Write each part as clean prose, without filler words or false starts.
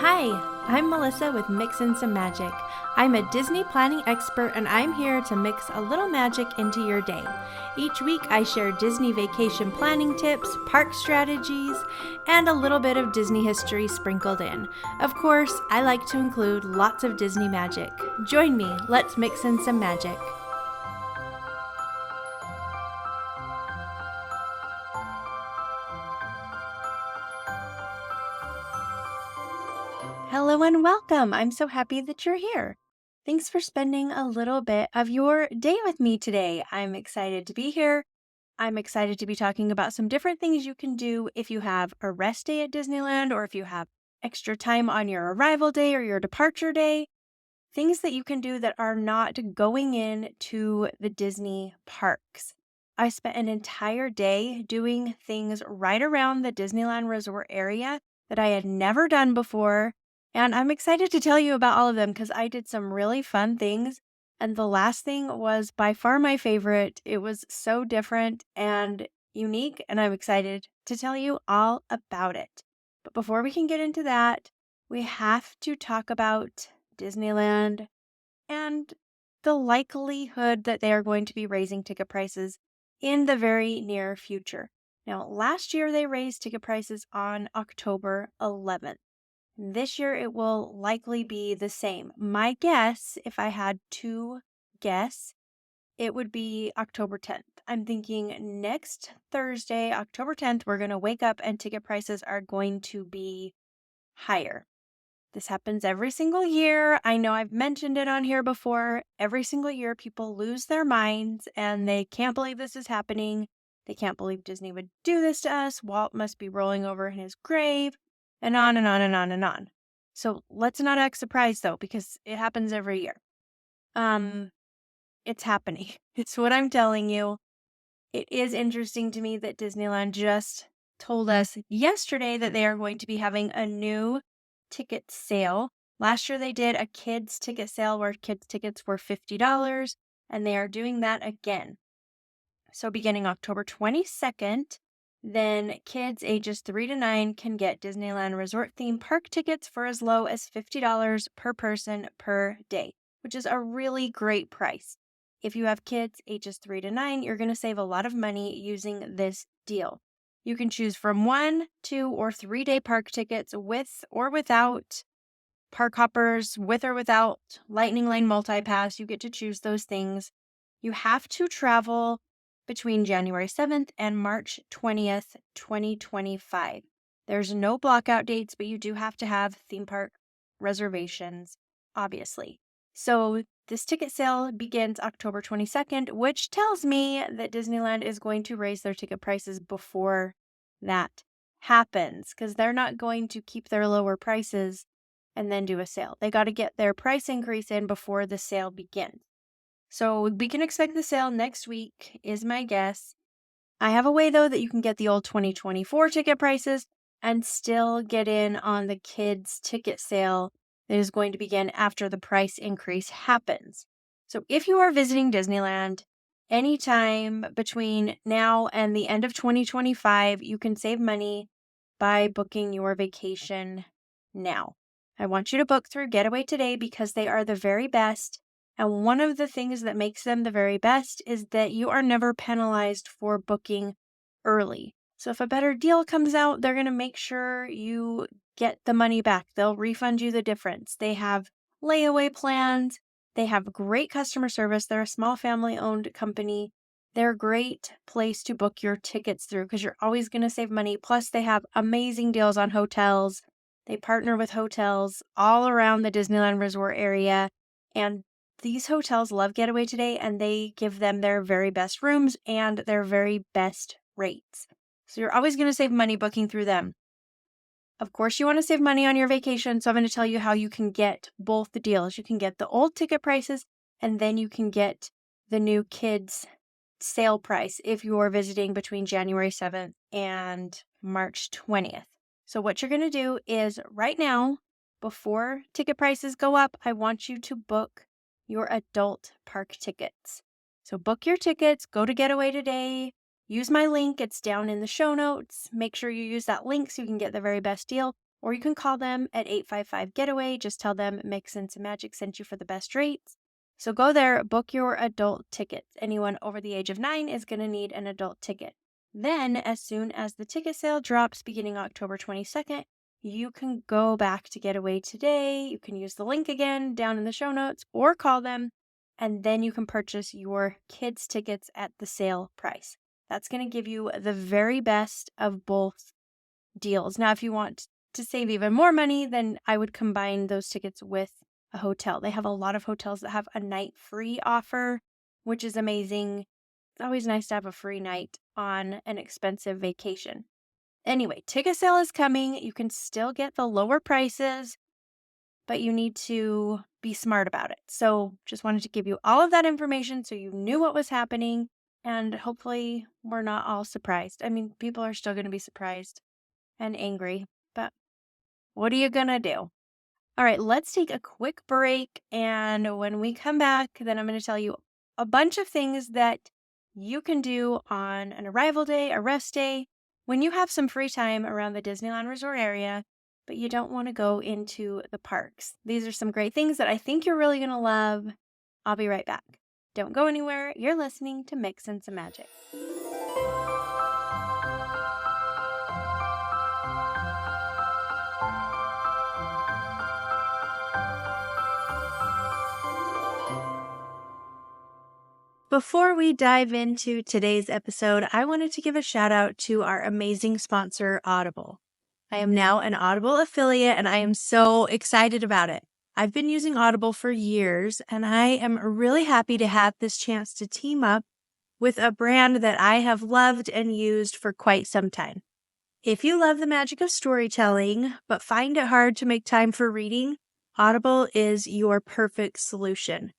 Hi, I'm Melissa with Mixin' Some Magic. I'm a Disney planning expert and I'm here to mix a little magic into your day. Each week I share Disney vacation planning tips, park strategies, and a little bit of Disney history sprinkled in. Of course, I like to include lots of Disney magic. Join me, let's mix in some magic. Hello and welcome. I'm so happy that you're here. Thanks for spending a little bit of your day with me today. I'm excited to be here. I'm excited to be talking about some different things you can do if you have a rest day at Disneyland or if you have extra time on your arrival day or your departure day. Things that you can do that are not going in to the Disney parks. I spent an entire day doing things right around the Disneyland Resort area that I had never done before. And I'm excited to tell you about all of them because I did some really fun things. And the last thing was by far my favorite. It was so different and unique, and I'm excited to tell you all about it. But before we can get into that, we have to talk about Disneyland and the likelihood that they are going to be raising ticket prices in the very near future. Now, last year they raised ticket prices on October 11th. This year it will likely be the same. My guess, if I had to guess, it would be October 10th. I'm thinking next Thursday, October 10th, we're going to wake up and ticket prices are going to be higher. This happens every single year. I know I've mentioned it on here before. Every single year, people lose their minds and they can't believe this is happening. They can't believe Disney would do this to us. Walt must be rolling over in his grave, and on and on and on and on. So let's not act surprised though, because it happens every year. It's happening. It's what I'm telling you. It is interesting to me that Disneyland just told us yesterday that they are going to be having a new ticket sale. Last year they did a kids ticket sale where kids tickets were $50, and they are doing that again. So beginning October 22nd, then kids ages 3 to 9 can get Disneyland Resort theme park tickets for as low as $50 per person per day, which is a really great price. If you have kids ages 3 to 9, you're going to save a lot of money using this deal. You can choose from 1, 2, or 3-day park tickets with or without park hoppers, with or without Lightning Lane multi-pass. You get to choose those things. You have to travel between January 7th and March 20th, 2025. There's no blockout dates, but you do have to have theme park reservations, obviously. So this ticket sale begins October 22nd, which tells me that Disneyland is going to raise their ticket prices before that happens, because they're not going to keep their lower prices and then do a sale. They got to get their price increase in before the sale begins. So we can expect the sale next week, is my guess. I have a way, though, that you can get the old 2024 ticket prices and still get in on the kids' ticket sale that is going to begin after the price increase happens. So if you are visiting Disneyland anytime between now and the end of 2025, you can save money by booking your vacation now. I want you to book through Getaway Today because they are the very best. And one of the things that makes them the very best is that you are never penalized for booking early. So if a better deal comes out, they're going to make sure you get the money back. They'll refund you the difference. They have layaway plans. They have great customer service. They're a small family-owned company. They're a great place to book your tickets through because you're always going to save money. Plus, they have amazing deals on hotels. They partner with hotels all around the Disneyland Resort area. And these hotels love Getaway Today, and they give them their very best rooms and their very best rates. So you're always going to save money booking through them. Of course, you want to save money on your vacation, so I'm going to tell you how you can get both the deals. You can get the old ticket prices, and then you can get the new kids' sale price if you are visiting between January 7th and March 20th. So what you're going to do is right now, before ticket prices go up, I want you to book your adult park tickets. So book your tickets, go to Getaway Today, use my link, it's down in the show notes. Make sure you use that link so you can get the very best deal. or you can call them at 855-GETAWAY. Just tell them Mix and Some Magic sent you for the best rates. So go there, book your adult tickets. Anyone over the age of 9 is going to need an adult ticket. Then, as soon as the ticket sale drops beginning October 22nd, you can go back to Getaway today. You can use the link again down in the show notes or call them, and then you can purchase your kids' tickets at the sale price. That's going to give you the very best of both deals. Now, if you want to save even more money, then I would combine those tickets with a hotel. They have a lot of hotels that have a night free offer, which is amazing. It's always nice to have a free night on an expensive vacation. Anyway, ticket sale is coming. You can still get the lower prices, but you need to be smart about it. So just wanted to give you all of that information so you knew what was happening, and hopefully we're not all surprised. I mean, people are still going to be surprised and angry, but what are you going to do? All right, let's take a quick break. And when we come back, then I'm going to tell you a bunch of things that you can do on an arrival day, a rest day, when you have some free time around the Disneyland Resort area, but you don't want to go into the parks. These are some great things that I think you're really going to love. I'll be right back. Don't go anywhere. You're listening to Mix and Some Magic. Before we dive into today's episode, I wanted to give a shout out to our amazing sponsor, Audible. I am now an Audible affiliate and I am so excited about it. I've been using Audible for years and I am really happy to have this chance to team up with a brand that I have loved and used for quite some time. If you love the magic of storytelling but find it hard to make time for reading, Audible is your perfect solution.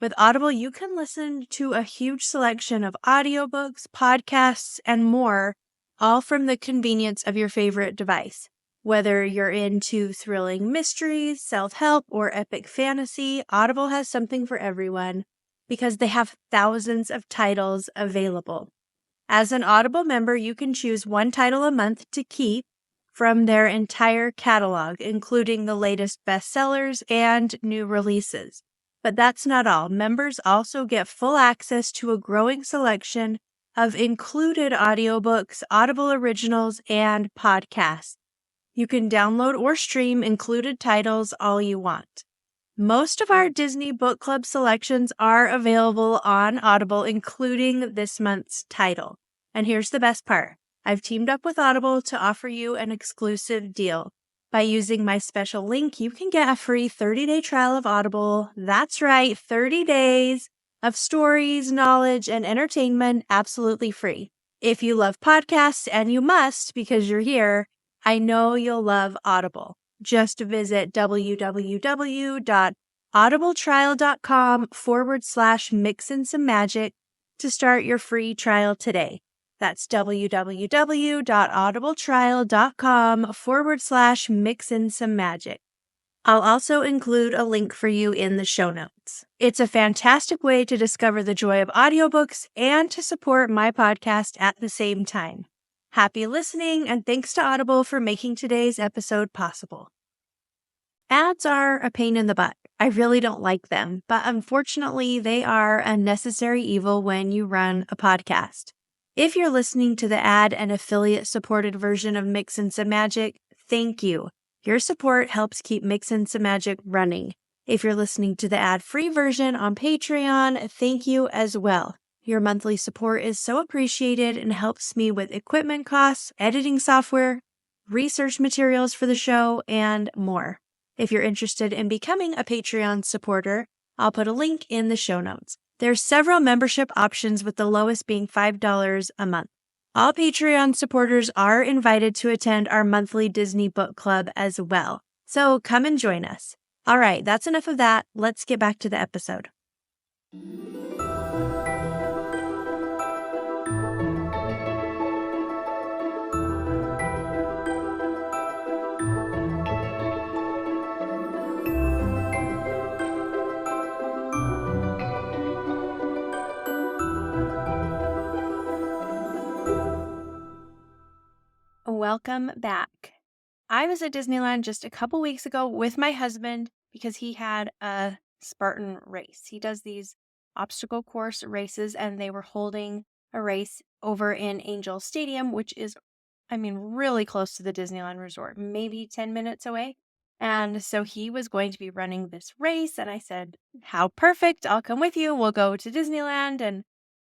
With Audible, you can listen to a huge selection of audiobooks, podcasts, and more, all from the convenience of your favorite device. Whether you're into thrilling mysteries, self-help, or epic fantasy, Audible has something for everyone because they have thousands of titles available. As an Audible member, you can choose one title a month to keep from their entire catalog, including the latest bestsellers and new releases. But that's not all. Members also get full access to a growing selection of included audiobooks, Audible originals, and podcasts. You can download or stream included titles all you want. Most of our Disney Book Club selections are available on Audible, including this month's title. And here's the best part. I've teamed up with Audible to offer you an exclusive deal. By using my special link, you can get a free 30-day trial of Audible. That's right, 30 days of stories, knowledge, and entertainment absolutely free. If you love podcasts, and you must because you're here, I know you'll love Audible. Just visit www.audibletrial.com/mixandSomeMagic to start your free trial today. That's www.audibletrial.com/mixandSomeMagic. I'll also include a link for you in the show notes. It's a fantastic way to discover the joy of audiobooks and to support my podcast at the same time. Happy listening, and thanks to Audible for making today's episode possible. Ads are a pain in the butt. I really don't like them, but unfortunately, they are a necessary evil when you run a podcast. If you're listening to the ad and affiliate supported version of Mix and Some Magic, thank you. Your support helps keep Mix and Some Magic running. If you're listening to the ad-free version on Patreon, thank you as well. Your monthly support is so appreciated and helps me with equipment costs, editing software, research materials for the show, and more. If you're interested in becoming a Patreon supporter, I'll put a link in the show notes. There's several membership options with the lowest being $5 a month. All Patreon supporters are invited to attend our monthly Disney Book Club as well. So come and join us. All right, that's enough of that. Let's get back to the episode. Welcome back. I was at Disneyland just a couple weeks ago with my husband because he had a Spartan race. He does these obstacle course races, and they were holding a race over in Angel Stadium, which is, I mean, really close to the Disneyland Resort, maybe 10 minutes away. And so he was going to be running this race. And I said, how perfect. I'll come with you. We'll go to Disneyland and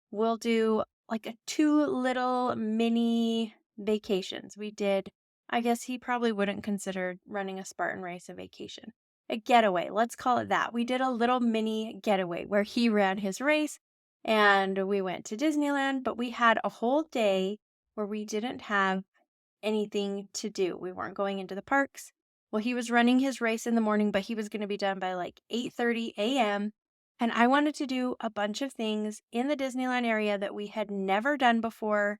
we'll do like a two little mini vacations. We did, I guess he probably wouldn't consider running a Spartan race a vacation. A getaway, let's call it that. We did a little mini getaway where he ran his race and we went to Disneyland, but we had a whole day where we didn't have anything to do. We weren't going into the parks. Well, he was running his race in the morning, but he was going to be done by like 8:30 a.m. And I wanted to do a bunch of things in the Disneyland area that we had never done before.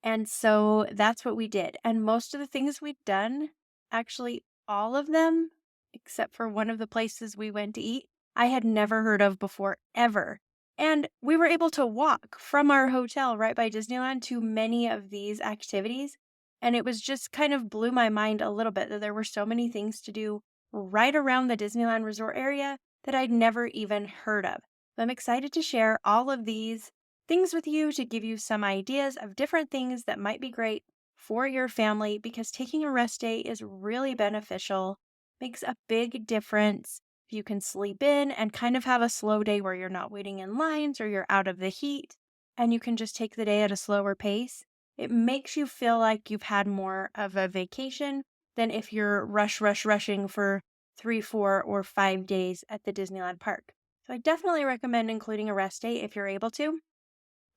And so that's what we did. And most of the things we'd done, actually all of them, except for one of the places we went to eat, I had never heard of before ever. And we were able to walk from our hotel right by Disneyland to many of these activities. And it was just kind of blew my mind a little bit that there were so many things to do right around the Disneyland Resort area that I'd never even heard of. So I'm excited to share all of these things with you to give you some ideas of different things that might be great for your family because taking a rest day is really beneficial, makes a big difference. If you can sleep in and kind of have a slow day where you're not waiting in lines or you're out of the heat and you can just take the day at a slower pace, it makes you feel like you've had more of a vacation than if you're rushing for 3, 4, or 5 days at the Disneyland park. So I definitely recommend including a rest day if you're able to.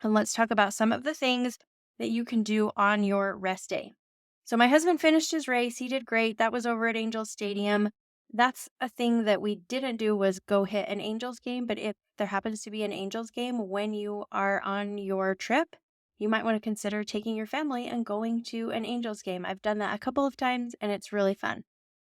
And let's talk about some of the things that you can do on your rest day. So my husband finished his race. He did great. That was over at Angels Stadium. That's a thing that we didn't do was go hit an Angels game. But if there happens to be an Angels game when you are on your trip, you might want to consider taking your family and going to an Angels game. I've done that a couple of times and it's really fun.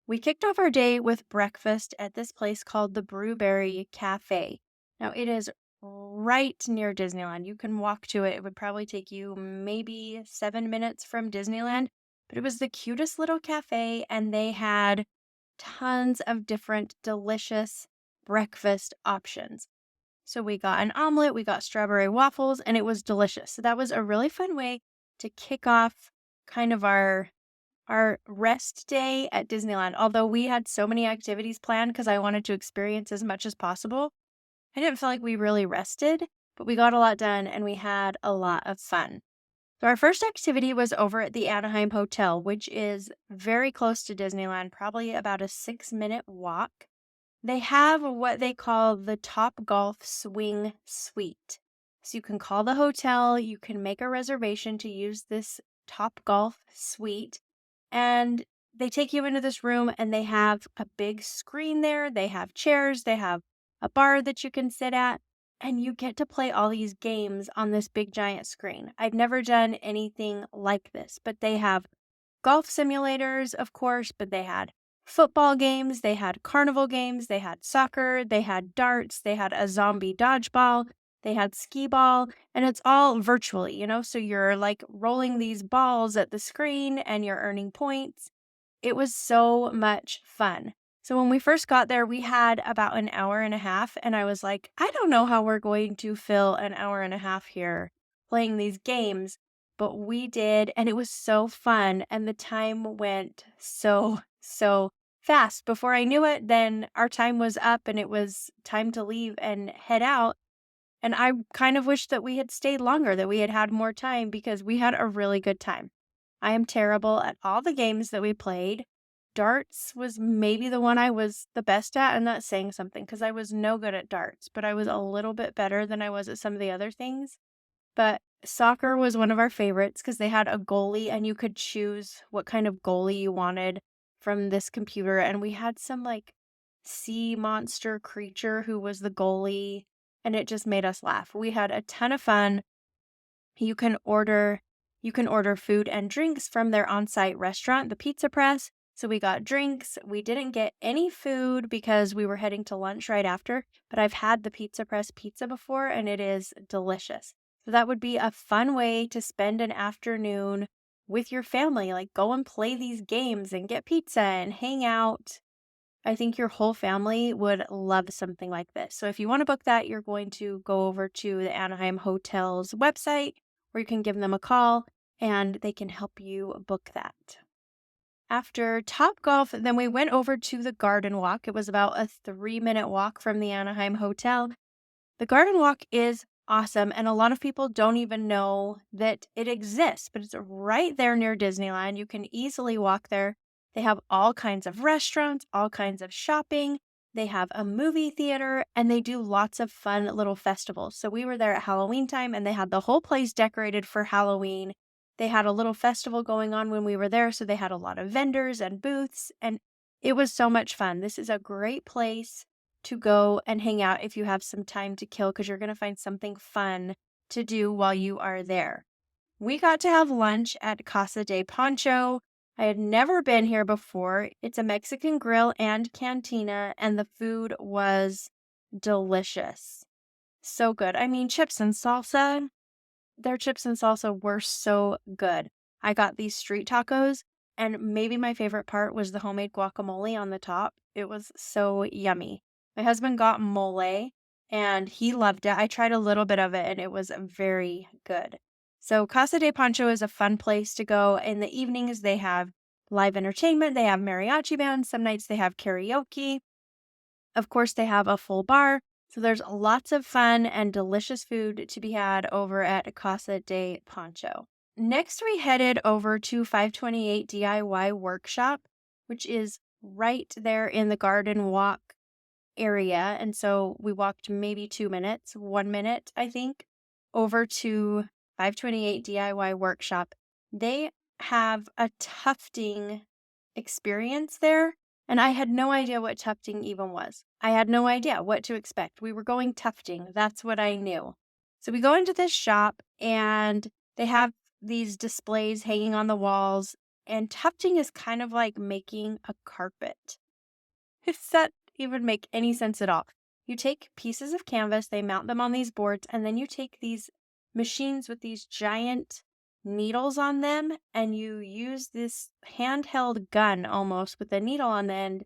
We kicked off our day with breakfast at this place called the Brewberry Cafe. Now, it is right near Disneyland. You can walk to it. It would probably take you maybe 7 minutes from Disneyland, but it was the cutest little cafe, and they had tons of different delicious breakfast options. So we got an omelet, we got strawberry waffles, and it was delicious. So that was a really fun way to kick off kind of our rest day at Disneyland. Although we had so many activities planned because I wanted to experience as much as possible, I didn't feel like we really rested, but we got a lot done and we had a lot of fun. So our first activity was over at the Anaheim Hotel, which is very close to Disneyland, probably about a 6-minute walk. They have what they call the Top Golf Swing Suite. So you can call the hotel, you can make a reservation to use this Top Golf Suite, and they take you into this room and they have a big screen there. They have chairs, they have a bar that you can sit at, and you get to play all these games on this big giant screen. I've never done anything like this, but they have golf simulators, of course, but they had football games, they had carnival games, they had soccer, they had darts, they had a zombie dodgeball, they had skee ball, and it's all virtually, so you're like rolling these balls at the screen and you're earning points. It was so much fun. So when we first got there, we had about an hour and a half, and I was like, I don't know how we're going to fill an hour and a half here playing these games, but we did, and it was so fun, and the time went so fast. Before I knew it, then our time was up and it was time to leave and head out. And I kind of wish that we had stayed longer, that we had had more time because we had a really good time. I am terrible at all the games that we played. Darts was maybe the one I was the best at, and that's saying something because I was no good at darts, but I was a little bit better than I was at some of the other things. But soccer was one of our favorites because they had a goalie and you could choose what kind of goalie you wanted from this computer. And we had some like sea monster creature who was the goalie, and it just made us laugh. We had a ton of fun. You can order food and drinks from their on-site restaurant, the Pizza Press. So we got drinks. We didn't get any food because we were heading to lunch right after, but I've had the Pizza Press pizza before and it is delicious. So that would be a fun way to spend an afternoon with your family. Like, go and play these games and get pizza and hang out. I think your whole family would love something like this. So if you want to book that, you're going to go over to the Anaheim Hotel's website, or you can give them a call and they can help you book that. After Topgolf, then we went over to the Garden Walk. It was about a 3-minute walk from the Anaheim Hotel. The Garden Walk is awesome, and a lot of people don't even know that it exists, but it's right there near Disneyland. You can easily walk there. They have all kinds of restaurants, all kinds of shopping. They have a movie theater, and they do lots of fun little festivals. So we were there at Halloween time, and they had the whole place decorated for Halloween. They had a little festival going on when we were there, so they had a lot of vendors and booths, and it was so much fun. This is a great place to go and hang out if you have some time to kill, because you're going to find something fun to do while you are there. We got to have lunch at Casa de Pancho. I had never been here before. It's a Mexican grill and cantina, and the food was delicious. So good. I mean, chips and salsa, their chips and salsa were so good. I got these street tacos, and maybe my favorite part was the homemade guacamole on the top. It was so yummy. My husband got mole, and he loved it. I tried a little bit of it, and it was very good. So Casa de Pancho is a fun place to go. In the evenings, they have live entertainment. They have mariachi bands. Some nights they have karaoke. Of course, they have a full bar. So there's lots of fun and delicious food to be had over at Casa de Pancho. Next, we headed over to 528 DIY Workshop, which is right there in the Garden Walk area. And so we walked maybe 2 minutes, 1 minute, I think, over to 528 DIY Workshop. They have a tufting experience there, and I had no idea what tufting even was. I had no idea what to expect. We were going tufting. That's what I knew. So we go into this shop, and they have these displays hanging on the walls, and tufting is kind of like making a carpet. Does that even make any sense at all? You take pieces of canvas, they mount them on these boards, and then you take these machines with these giant needles on them, and you use this handheld gun almost with a needle on the end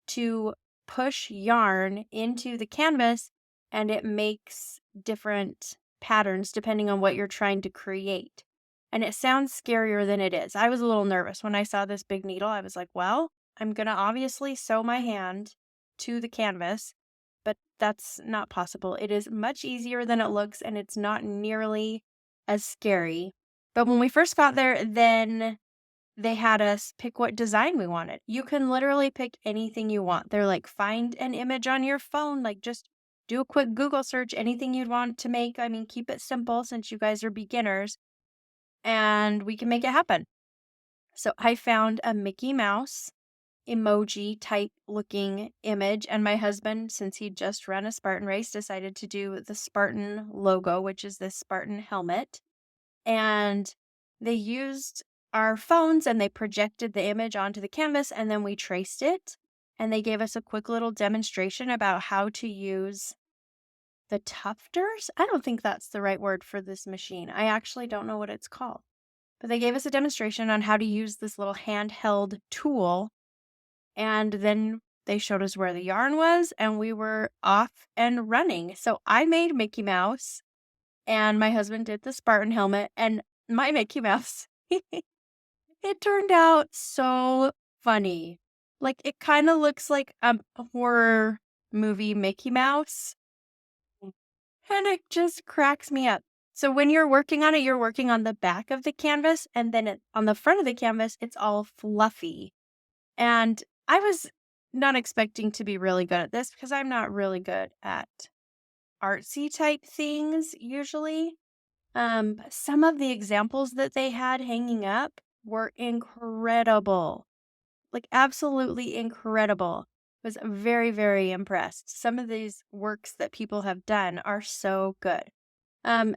to push yarn into the canvas, and it makes different patterns depending on what you're trying to create. And it sounds scarier than it is. I was a little nervous when I saw this big needle. I was like, well, I'm going to obviously sew my hand to the canvas, but that's not possible. It is much easier than it looks, and it's not nearly as scary. But when we first got there, then they had us pick what design we wanted. You can literally pick anything you want. They're like, find an image on your phone, like just do a quick Google search, anything you'd want to make. I mean, keep it simple since you guys are beginners, and we can make it happen. So I found a Mickey Mouse emoji type looking image, and my husband, since he'd just run a Spartan race, decided to do the Spartan logo, which is this Spartan helmet. And they used our phones and they projected the image onto the canvas, and then we traced it, and they gave us a quick little demonstration about how to use the tufters. I don't think that's the right word for this machine. I actually don't know what it's called. But they gave us a demonstration on how to use this little handheld tool, and then they showed us where the yarn was, and we were off and running. So I made Mickey Mouse, and my husband did the Spartan helmet, and my Mickey Mouse, it turned out so funny. Like, it kind of looks like a horror movie Mickey Mouse, and it just cracks me up. So when you're working on it, you're working on the back of the canvas, and then on the front of the canvas, it's all fluffy. And I was not expecting to be really good at this because I'm not really good at artsy type things usually. Some of the examples that they had hanging up were incredible. Like, absolutely incredible. I was very, very impressed. Some of these works that people have done are so good.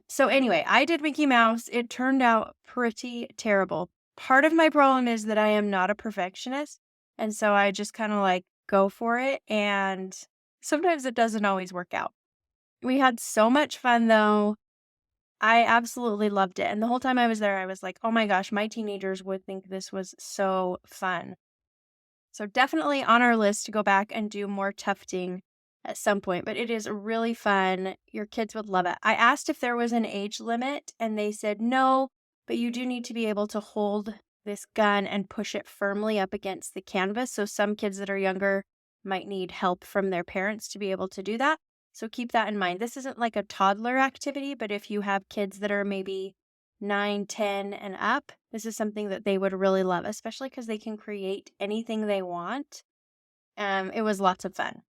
So anyway, I did Mickey Mouse. It turned out pretty terrible. Part of my problem is that I am not a perfectionist, and so I just kind of like go for it, and sometimes it doesn't always work out. We had so much fun though. I absolutely loved it, and the whole time I was there, I was like, "Oh my gosh, my teenagers would think this was so fun." So definitely on our list to go back and do more tufting at some point, but it is really fun. Your kids would love it. I asked if there was an age limit and they said no, but you do need to be able to hold this gun and push it firmly up against the canvas. So some kids that are younger might need help from their parents to be able to do that. So keep that in mind. This isn't like a toddler activity, but if you have kids that are maybe 9, 10, and up, this is something that they would really love, especially because they can create anything they want. It was lots of fun.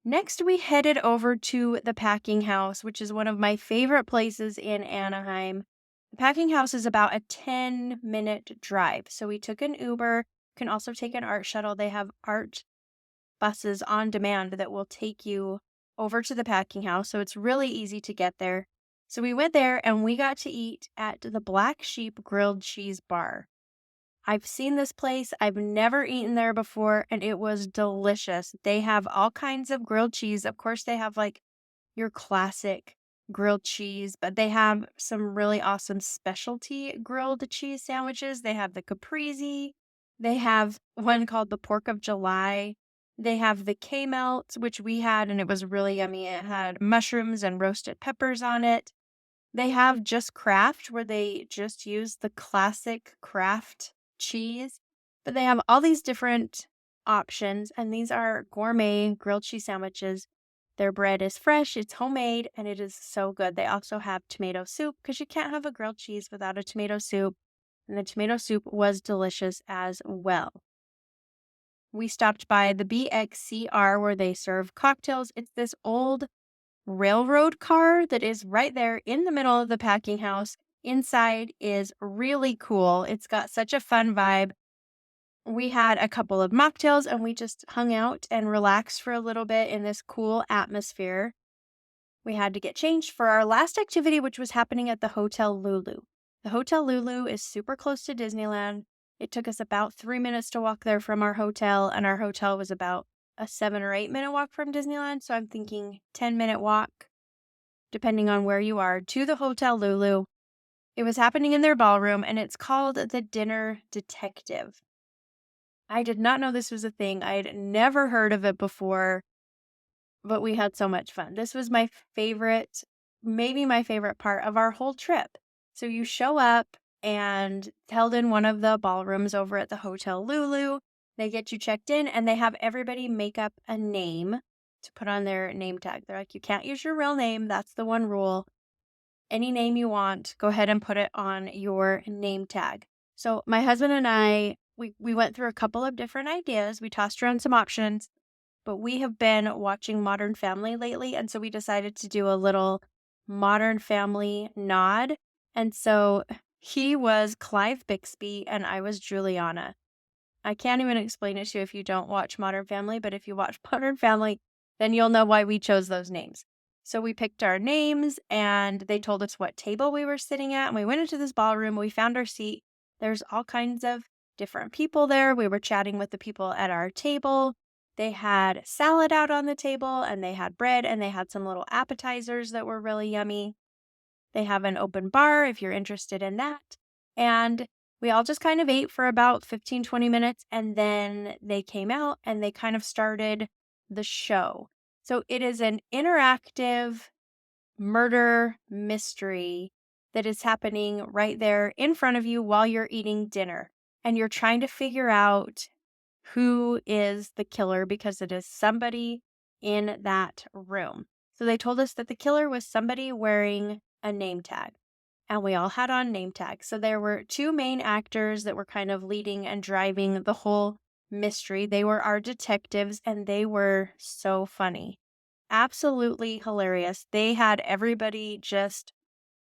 Next, we headed over to the packing house, which is one of my favorite places in Anaheim. The packing house is about a 10-minute drive. So we took an Uber. You can also take an art shuttle. They have art buses on demand that will take you over to the packing house. So it's really easy to get there. So we went there and we got to eat at the Black Sheep Grilled Cheese Bar. I've seen this place. I've never eaten there before, and it was delicious. They have all kinds of grilled cheese. Of course, they have like your classic grilled cheese, but they have some really awesome specialty grilled cheese sandwiches. They have the caprese. They have one called the Pork of July. They have the K-melt, which we had, and it was really yummy. It had mushrooms and roasted peppers on it. They have just Kraft, where they just use the classic Kraft cheese, but they have all these different options, and these are gourmet grilled cheese sandwiches. Their bread is fresh, it's homemade, and it is so good. They also have tomato soup because you can't have a grilled cheese without a tomato soup, and the tomato soup was delicious as well. We stopped by the BXCR where they serve cocktails. It's this old railroad car that is right there in the middle of the packing house. Inside is really cool. It's got such a fun vibe. We had a couple of mocktails and we just hung out and relaxed for a little bit in this cool atmosphere. We had to get changed for our last activity, which was happening at the Hotel Lulu. The Hotel Lulu is super close to Disneyland. It took us about 3 minutes to walk there from our hotel, and our hotel was about a 7 or 8 minute walk from Disneyland. So I'm thinking 10-minute walk, depending on where you are, to the Hotel Lulu. It was happening in their ballroom, and it's called the Dinner Detective. I did not know this was a thing. I'd never heard of it before, but we had so much fun. This was my favorite, maybe my favorite part of our whole trip. So you show up and held in one of the ballrooms over at the Hotel Lulu. They get you checked in and they have everybody make up a name to put on their name tag. They're like, you can't use your real name. That's the one rule. Any name you want, go ahead and put it on your name tag. So my husband and I, we went through a couple of different ideas. We tossed around some options, but we have been watching Modern Family lately, and so we decided to do a little Modern Family nod. And so he was Clive Bixby and I was Juliana. I can't even explain it to you if you don't watch Modern Family, but if you watch Modern Family, then you'll know why we chose those names. So we picked our names and they told us what table we were sitting at. And we went into this ballroom, we found our seat. There's all kinds of different people there. We were chatting with the people at our table. They had salad out on the table and they had bread and they had some little appetizers that were really yummy. They have an open bar if you're interested in that. And we all just kind of ate for about 15, 20 minutes. And then they came out and they kind of started the show. So it is an interactive murder mystery that is happening right there in front of you while you're eating dinner. And you're trying to figure out who is the killer because it is somebody in that room. So they told us that the killer was somebody wearing a name tag, and we all had on name tags. So there were two main actors that were kind of leading and driving the whole mystery. They were our detectives, and they were so funny. Absolutely hilarious. They had everybody just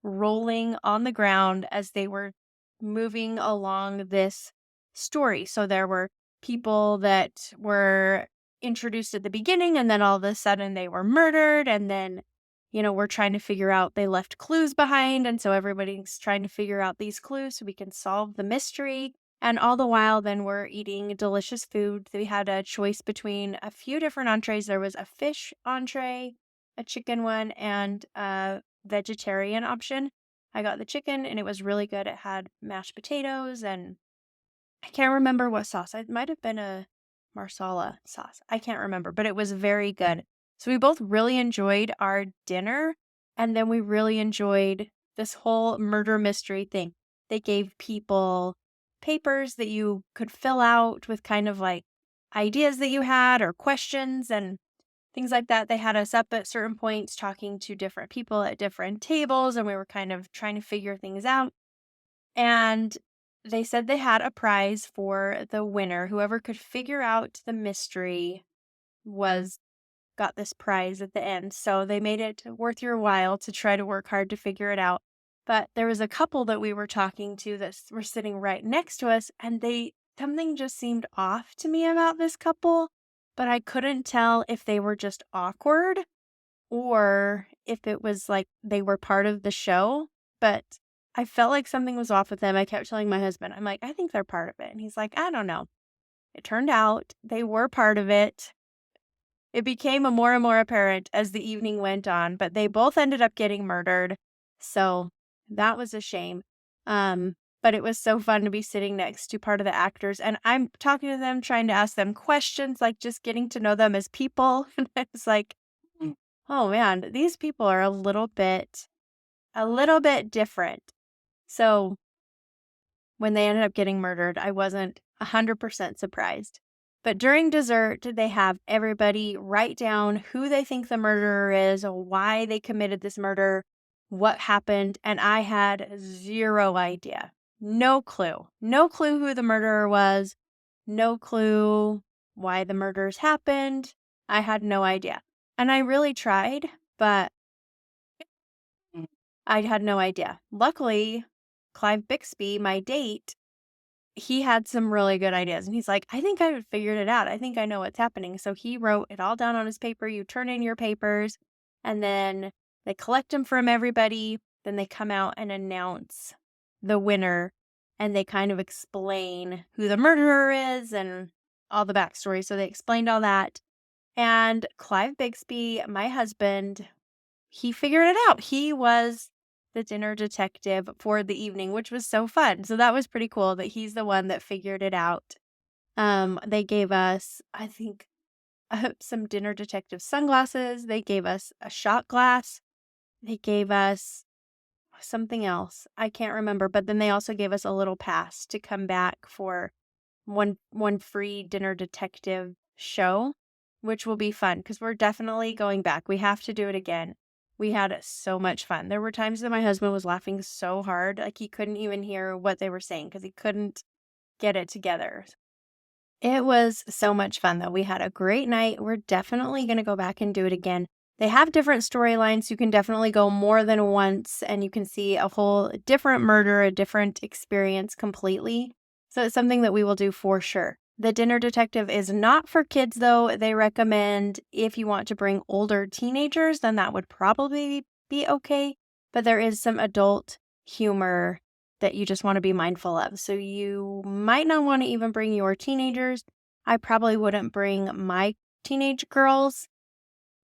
rolling on the ground as they were moving along this story. So there were people that were introduced at the beginning, and then all of a sudden they were murdered. And then, we're trying to figure out, they left clues behind. And so everybody's trying to figure out these clues so we can solve the mystery. And all the while, then we're eating delicious food. We had a choice between a few different entrees. There was a fish entree, a chicken one, and a vegetarian option. I got the chicken and it was really good. It had mashed potatoes and I can't remember what sauce. It might have been a marsala sauce. I can't remember, but it was very good. So we both really enjoyed our dinner, and then we really enjoyed this whole murder mystery thing. They gave people papers that you could fill out with kind of like ideas that you had or questions and things like that. They had us up at certain points talking to different people at different tables, and we were kind of trying to figure things out. And they said they had a prize for the winner. Whoever could figure out the mystery was got this prize at the end. So they made it worth your while to try to work hard to figure it out. But there was a couple that we were talking to that were sitting right next to us, and something just seemed off to me about this couple, but I couldn't tell if they were just awkward or if it was like they were part of the show. But I felt like something was off with them. I kept telling my husband, I'm like, I think they're part of it. And he's like, I don't know. It turned out they were part of it. It became more and more apparent as the evening went on, but they both ended up getting murdered. So that was a shame. But it was so fun to be sitting next to part of the actors. And I'm talking to them, trying to ask them questions, like just getting to know them as people. And it's like, oh man, these people are a little bit different. So when they ended up getting murdered, I wasn't 100% surprised. But during dessert, they have everybody write down who they think the murderer is, why they committed this murder, what happened, and I had zero idea. No clue. No clue who the murderer was. No clue why the murders happened. I had no idea. And I really tried, but I had no idea. Luckily, Clive Bixby, my date, he had some really good ideas. And he's like, I think I figured it out. I think I know what's happening. So he wrote it all down on his paper. You turn in your papers, and then they collect them from everybody. Then they come out and announce the winner, and they kind of explain who the murderer is and all the backstory. So they explained all that. And Clive Bixby, my husband, he figured it out. He was the dinner detective for the evening, which was so fun. So that was pretty cool that he's the one that figured it out. They gave us, I think, some dinner detective sunglasses. They gave us a shot glass. They gave us something else. I can't remember. But then they also gave us a little pass to come back for one free dinner detective show, which will be fun because we're definitely going back. We have to do it again. We had so much fun. There were times that my husband was laughing so hard, like he couldn't even hear what they were saying because he couldn't get it together. It was so much fun, though. We had a great night. We're definitely going to go back and do it again. They have different storylines. You can definitely go more than once, and you can see a whole different murder, a different experience completely. So it's something that we will do for sure. The Dinner Detective is not for kids, though. They recommend if you want to bring older teenagers, then that would probably be okay. But there is some adult humor that you just want to be mindful of. So you might not want to even bring your teenagers. I probably wouldn't bring my teenage girls.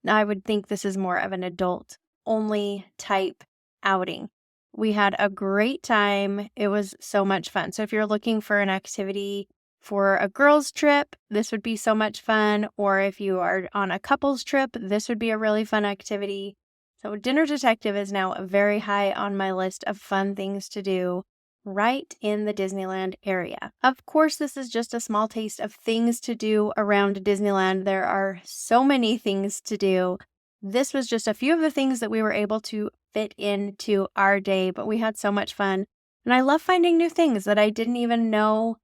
I would think this is more of an adult-only type outing. We had a great time. It was so much fun. So if you're looking for an activity for a girls' trip, this would be so much fun. Or if you are on a couples trip, this would be a really fun activity. So Dinner Detective is now very high on my list of fun things to do right in the Disneyland area. Of course, this is just a small taste of things to do around Disneyland. There are so many things to do. This was just a few of the things that we were able to fit into our day, but we had so much fun. And I love finding new things that I didn't even know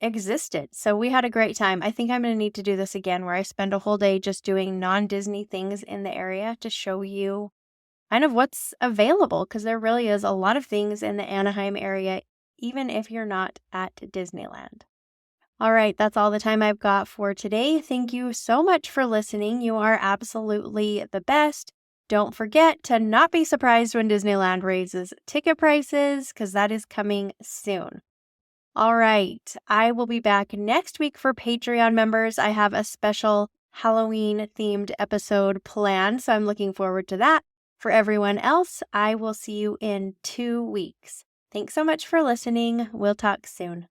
existed. So we had a great time. I think I'm going to need to do this again where I spend a whole day just doing non-Disney things in the area to show you kind of what's available, because there really is a lot of things in the Anaheim area, even if you're not at Disneyland. All right, that's all the time I've got for today. Thank you so much for listening. You are absolutely the best. Don't forget to not be surprised when Disneyland raises ticket prices, because that is coming soon. All right, I will be back next week for Patreon members. I have a special Halloween-themed episode planned, so I'm looking forward to that. For everyone else, I will see you in 2 weeks. Thanks so much for listening. We'll talk soon.